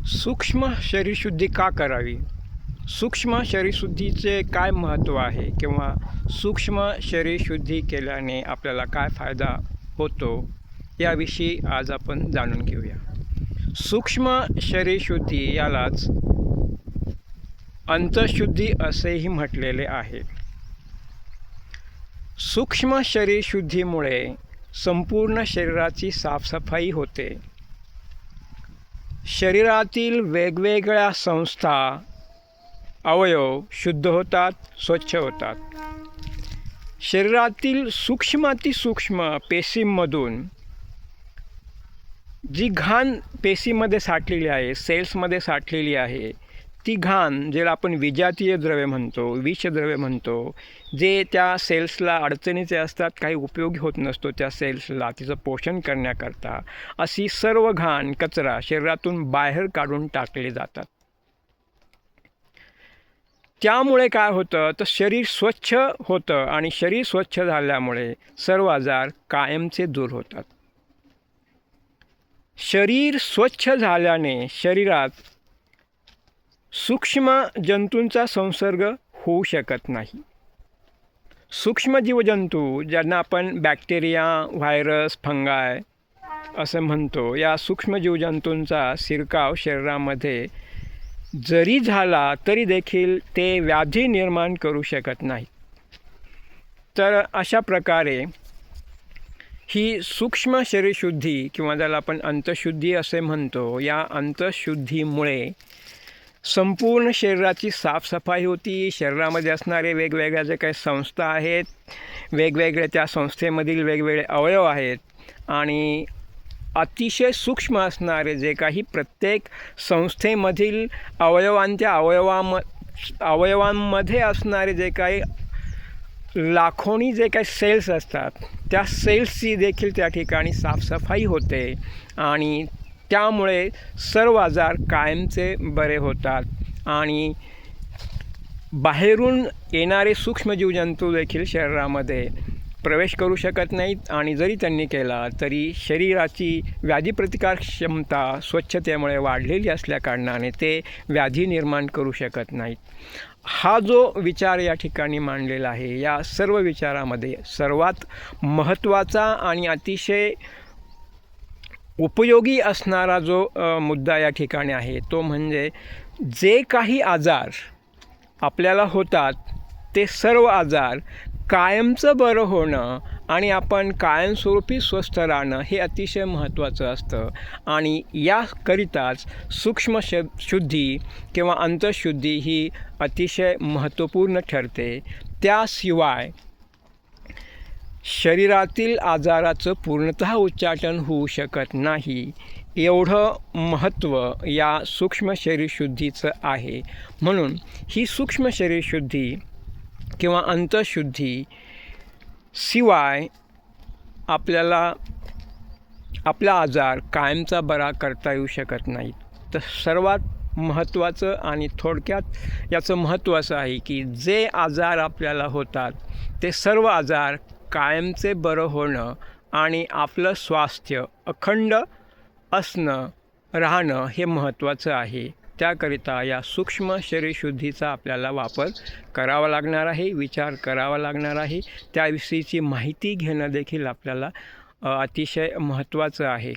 सूक्ष्म शरीरशुद्धी का करावी? सूक्ष्म शरीरशुद्धीचे काय महत्त्व आहे किंवा सूक्ष्म शरीरशुद्धी केल्याने आपल्याला काय फायदा होतो याविषयी आज आपण जाणून घेऊया. सूक्ष्म शरीरशुद्धी यालाच अंतःशुद्धी असेही म्हटलेले आहे. सूक्ष्म शरीरशुद्धीमुळे संपूर्ण शरीराची साफसफाई होते. शरीरातील वेगवेगळ्या संस्था अवयव शुद्ध होतात, स्वच्छ होतात. शरीरातील सूक्ष्मातिसूक्ष्म पेशींमधून जी घाण पेशीमध्ये साठलेली आहे, सेल्समध्ये साठलेली आहे, ती घाण ज्याला आपण विजातीय द्रव्य म्हणतो, विषद्रव्य म्हणतो, जे त्या सेल्सला अडचणीचे असतात, काही उपयोगी होत नसतो त्या सेल्सला तिचं पोषण करण्याकरता, अशी सर्व घाण कचरा शरीरातून बाहेर काढून टाकले जातात. त्यामुळे काय होतं तर शरीर स्वच्छ होतं आणि शरीर स्वच्छ झाल्यामुळे सर्व आजार कायमचे दूर होतात. शरीर स्वच्छ झाल्याने शरीरात सूक्ष्म जंतूंचा संसर्ग होऊ शकत नाही. सूक्ष्म जीवजंतू ज्यांना आपण बॅक्टेरिया, व्हायरस, फंगाय असं म्हणतो, या सूक्ष्म जीवजंतूंचा शिरकाव शरीरामध्ये जरी झाला तरी देखील ते व्याधी निर्माण करू शकत नाही. तर अशा प्रकारे ही सूक्ष्म शरीरशुद्धी किंवा ज्याला आपण अंतःशुद्धी असे म्हणतो, या अंतःशुद्धीमुळे संपूर्ण शरीराची साफसफाई होती. शरीरामध्ये असणारे वेगवेगळ्या जे काही संस्था आहेत, वेगवेगळे त्या संस्थेमधील वेगवेगळे अवयव आहेत आणि अतिशय सूक्ष्म असणारे जे काही प्रत्येक संस्थेमधील अवयवांच्या अवयवांमध्ये असणारे जे काही लाखोनी जे काही सेल्स असतात, त्या सेल्सची देखील त्या ठिकाणी साफसफाई होते आणि त्यामुळे सर्व आजार कायमचे बरे होतात आणि बाहेरून येणारे सूक्ष्म जीवजंतू देखील शरीरामध्ये प्रवेश करू शकत नाहीत आणि जरी त्यांनी केला तरी शरीराची व्याधीप्रतिकार क्षमता स्वच्छतेमुळे वाढलेली असल्याकारणाने ते व्याधी निर्माण करू शकत नाहीत. हा जो विचार या ठिकाणी मांडलेला आहे, या सर्व विचारामध्ये सर्वात महत्त्वाचा आणि अतिशय उपयोगी असणारा जो मुद्दा या ठिकाणी आहे तो म्हणजे जे काही आजार आपल्याला होतात ते सर्व आजार कायमचं बरं होणं आणि आपण कायमस्वरूपी स्वस्थ राहणं हे अतिशय महत्त्वाचं असतं. आणि याकरिताच सूक्ष्म शुद्धी किंवा अंतःशुद्धी ही अतिशय महत्त्वपूर्ण ठरते. त्याशिवाय शरीरातील आजाराचं पूर्णतः उच्चाटन होऊ शकत नाही. एवढं महत्त्व या सूक्ष्म शरीरशुद्धीचं आहे. म्हणून ही सूक्ष्म शरीरशुद्धी किंवा अंतःशुद्धी शिवाय आपल्याला आपला आजार कायमचा बरा करता येऊ शकत नाही. तर सर्वात महत्त्वाचं आणि थोडक्यात याचं महत्त्व असं आहे की जे आजार आपल्याला होतात ते सर्व आजार कायमचे बरं होणं आणि आपलं स्वास्थ्य अखंड असणं, राहणं हे महत्त्वाचं आहे. त्याकरिता या सूक्ष्म शरीरशुद्धीचा आपल्याला वापर करावा लागणार आहे, विचार करावा लागणार आहे. त्याविषयीची माहिती घेणं देखील आपल्याला अतिशय महत्त्वाचं आहे.